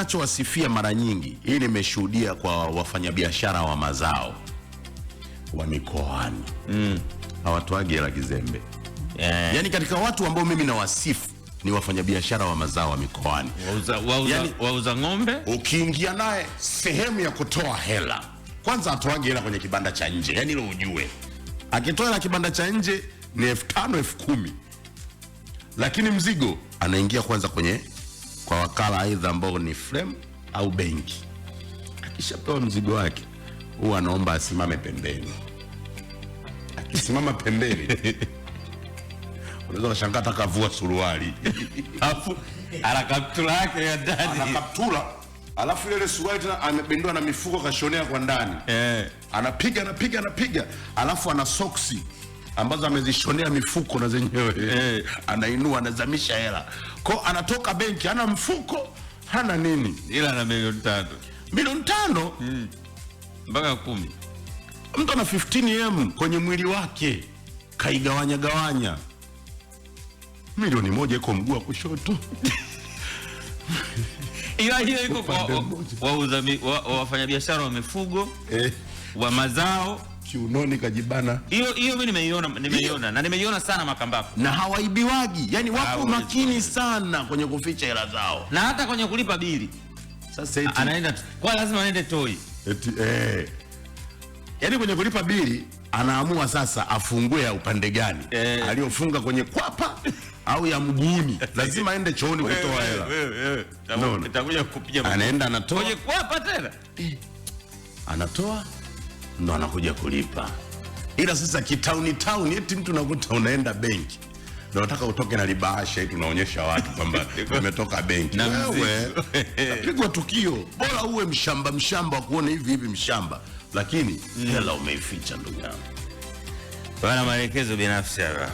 ninachowasifia mara nyingi, hii nimeshuhudia kwa wafanyabiashara wa mazao wa mikoani. Hawatoagi hela kizembe. Yaani katika watu ambao mimi nawasifu ni wafanyabiashara wa mazao wa mikoani. Wauza ng'ombe, ukiingia naye sehemu ya kutoa hela, kwanza atoagi hela kwenye kibanda cha nje. Yaani ile ujue, akitoa hela kibanda cha nje ni 5,000 10,000, lakini mzigo anaingia kwanza kwa wakala aidha ambao ni frame au benki. Akishapewa mzigo wake huwa anaomba asimame pembeni. Akisimama pembeni unaweza kushangaa atakavua suruali alafu ana kaptura yake ya ndani, ana kaptura, alafu ile suruali tena amebindwa na mifuko kashonea kwa ndani. Anapiga, alafu ana soksi ambazo amezishonea mifuko na zenyewe. Anainua, anazamisha hela. Kwa anatoka benki, hana mfuko, hana nini, ila ana milioni 5. Milioni 5 mpaka 10. Mtu ana 15M kwenye mwili wake, kaigawanya. Milioni 1 iko mguu wa kushoto. Ila hiyo iko kwa wafanyabiashara wa mifugo, wa mazao, kiunoni kajibana. Hiyo mimi nimeiona na nimeiona sana Makambako. Na hawaibiwagi. Yaani wako makini sana kwenye kuficha hela zao. Na hata kwenye kulipa bili. Sasa eti anaenda kwa lazima aende toi. Yaani kwenye kulipa bili anaamua sasa afungue ya upande gani. Aliyofunga kwenye kwapa au ya mguuni. Lazima aende chooni kutoa hela. Nitakuja kupiga. Anaenda anatoa. Kwenye kwapa tena. Anatoa ndo anakuja kulipa. Ila sasa town eti mtu nakuta unaenda benki na unataka utoke na libahasha eti unaonyesha watu kwamba umetoka benki. Wewe pigwa tukio. Bora uwe mshamba kuone hivi mshamba, lakini hela umeificha ndugu yangu. Bana, maelekezo binafsi hapa.